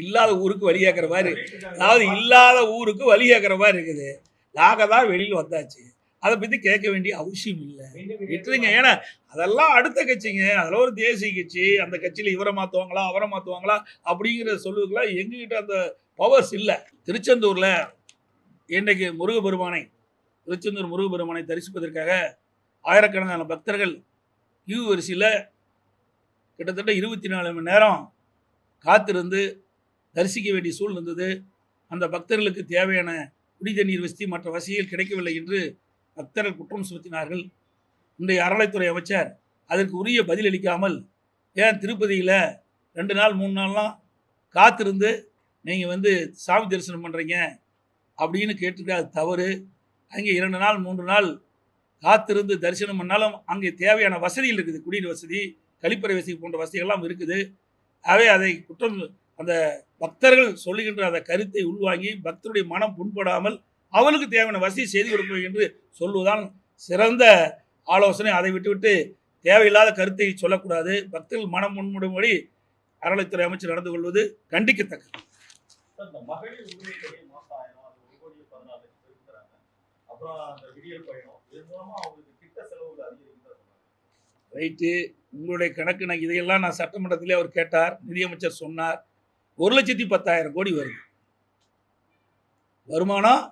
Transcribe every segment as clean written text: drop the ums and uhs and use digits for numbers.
இல்லாத ஊருக்கு வழி கேட்குற மாதிரி, அதாவது இல்லாத ஊருக்கு வழி கேட்குற மாதிரி இருக்குது. நாங்கள் தான் வெளியில் வந்தாச்சு, அதை பற்றி கேட்க வேண்டிய அவசியம் இல்லை, விட்டுருங்க. ஏன்னா அதெல்லாம் அடுத்த கட்சிங்க, அதில் ஒரு தேசிய கட்சி, அந்த கட்சியில் இவரை மாற்றுவாங்களா அவரை மாற்றுவாங்களா அப்படிங்கிற சொல்லுவதுக்கெல்லாம் எங்ககிட்ட அந்த பவர்ஸ் இல்லை. திருச்செந்தூரில் இன்றைக்கு திருச்செந்தூர் முருகப்பெருமானை தரிசிப்பதற்காக ஆயிரக்கணக்கான பக்தர்கள் கியூ வரிசையில் கிட்டத்தட்ட 24 மணி நேரம் காத்திருந்து தரிசிக்க வேண்டிய சூழல் இருந்தது. அந்த பக்தர்களுக்கு தேவையான குடி தண்ணீர் வசதி மற்ற வசதிகள் கிடைக்கவில்லை என்று பக்தர்கள் குற்றம் சுமத்தினார்கள். இன்றைய அறநிலைத்துறை அமைச்சர் அதற்கு உரிய பதில் அளிக்காமல், ஏன் திருப்பதியில் 2 நாள் 3 நாள்லாம் காத்திருந்து நீங்கள் சாமி தரிசனம் பண்ணுறீங்க அப்படின்னு கேட்டிருக்க, அது தவறு. அங்கே 2 நாள் 3 நாள் காத்திருந்து தரிசனம் பண்ணாலும் அங்கே தேவையான வசதிகள் இருக்குது, குடிநீர் வசதி, கழிப்பறை வசதி போன்ற வசதிகள்லாம் இருக்குது. ஆகவே அதை அந்த பக்தர்கள் சொல்லுகின்ற அந்த கருத்தை உள்வாங்கி பக்தருடைய மனம் புண்படாமல் அவளுக்கு தேவையான வசதி செய்து கொடுப்போம் என்று சொல்வதுதான் சிறந்த ஆலோசனை. அதை விட்டுவிட்டு தேவையில்லாத கருத்தை சொல்லக்கூடாது. பக்தர்கள் மனம் முன்முடும்படி அறநிலைத்துறை அமைச்சர் நடந்து கொள்வது கண்டிக்கத்தக்கது. ரைட்டு, உங்களுடைய கணக்கு நான் இதையெல்லாம் நான் சட்டமன்றத்திலே அவர் கேட்டார், நிதியமைச்சர் சொன்னார். 1,10,000 கோடி வருது வருமானம்.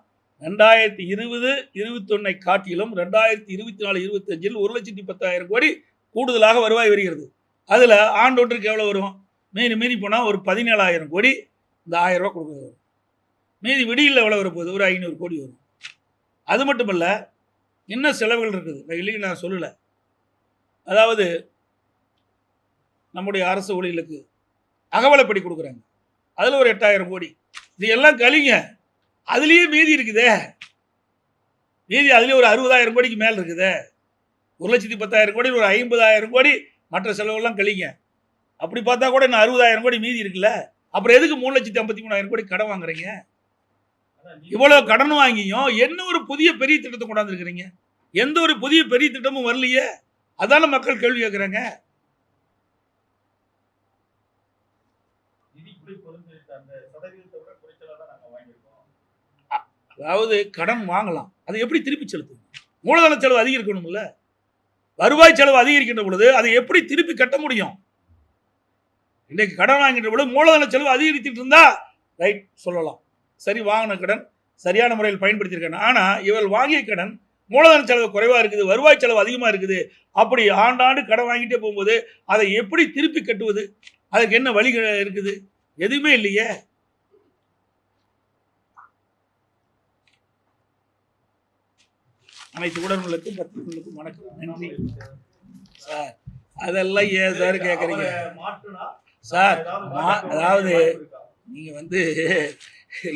2020-21 காட்டிலும் 2024-25 1,10,000 கோடி கூடுதலாக வருவாய் வருகிறது. அதில் ஆண்டொன்றுக்கு எவ்வளோ வரும்? மீறி போனால் ஒரு 17,000 கோடி இந்த 1000 ரூபா கொடுக்குறது வரும். மீதி விடியில் எவ்வளோ வரப்போகுது? ஒரு 500 கோடி வரும். அது மட்டுமல்ல, இன்னும் செலவுகள் இருக்குது, இல்லைன்னு நான் சொல்லலை. அதாவது நம்முடைய அரசு ஊழியர்களுக்கு அகவலைப்படி கொடுக்குறாங்க, அதில் ஒரு 8,000 கோடி. இது எல்லாம் கழிங்க, அதுலேயே மீதி இருக்குதே. மீதி அதுலேயே ஒரு 60,000 கோடிக்கு மேலே இருக்குதே. 1,10,000 கோடி, ஒரு 50,000 கோடி மற்ற செலவெல்லாம் கழிங்க. அப்படி பார்த்தா கூட இன்னும் 60,000 கோடி மீதி இருக்குல்ல. அப்புறம் எதுக்கு 3,53,000 கோடி கடன் வாங்குறீங்க? இவ்வளவு கடன் வாங்கியும் என்ன ஒரு புதிய பெரிய திட்டத்தை கொண்டாந்துருக்கிறீங்க? எந்த ஒரு புதிய பெரிய திட்டமும் வரலையே. அதான மக்கள் கேள்வி கேட்குறாங்க. அதாவது கடன் வாங்கலாம், அதை எப்படி திருப்பி செலுத்தணும்? மூலதன செலவு அதிகரிக்கணும்ல. வருவாய் செலவு அதிகரிக்கின்ற பொழுது அதை எப்படி திருப்பி கட்ட முடியும்? இன்றைக்கு கடன் வாங்கின்ற பொழுது மூலதன செலவு அதிகரித்துட்டு இருந்தா ரைட் சொல்லலாம், சரி, வாங்கின கடன் சரியான முறையில் பயன்படுத்தியிருக்காங்க. ஆனால் இவள் வாங்கிய கடன் மூலதன செலவு குறைவாக இருக்குது, வருவாய் செலவு அதிகமாக இருக்குது. அப்படி ஆண்டாண்டு கடன் வாங்கிட்டே போகும்போது அதை எப்படி திருப்பி கட்டுவது? அதுக்கு என்ன வழி இருக்குது? எதுவுமே இல்லையே. அனைத்து ஊடகங்களுக்கும் பத்திரிகைகளுக்கும் வணக்கம், நன்றி சார். அதெல்லாம் ஏன் சார் கேட்குறீங்க சார்? அதாவது நீங்கள்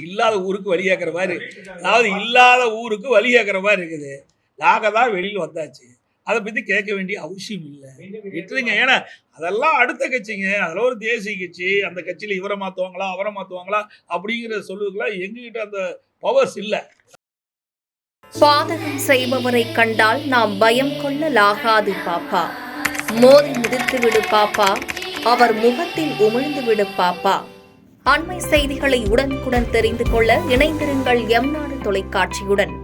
இல்லாத ஊருக்கு வழி கேட்குற மாதிரி, அதாவது இல்லாத ஊருக்கு வழி கேட்குற மாதிரி இருக்குது. நாங்கள் தான் வெளியில் வந்தாச்சு, அதை பற்றி கேட்க வேண்டிய அவசியம் இல்லை, விட்டுருங்க. ஏன்னா அதெல்லாம் அடுத்த கட்சிங்க, அதில் ஒரு தேசிய கட்சி, அந்த கட்சியில் இவரை மாற்றுவாங்களா அவரை மாற்றுவாங்களா அப்படிங்கிற சொல்லுவதுக்கெல்லாம் எங்ககிட்ட அந்த பவர்ஸ் இல்லை. பாதகம் செய்பவரை கண்டால் நாம் பயம் கொள்ளலாகாது பாப்பா. மோதி மிதித்து விடு பாப்பா, அவர் முகத்தில் உமிழ்ந்து விடு பாப்பா. அண்மை செய்திகளை உடனுக்குடன் தெரிந்து கொள்ள இணைந்திருங்கள் எம் நாடு தொலைக்காட்சியுடன்.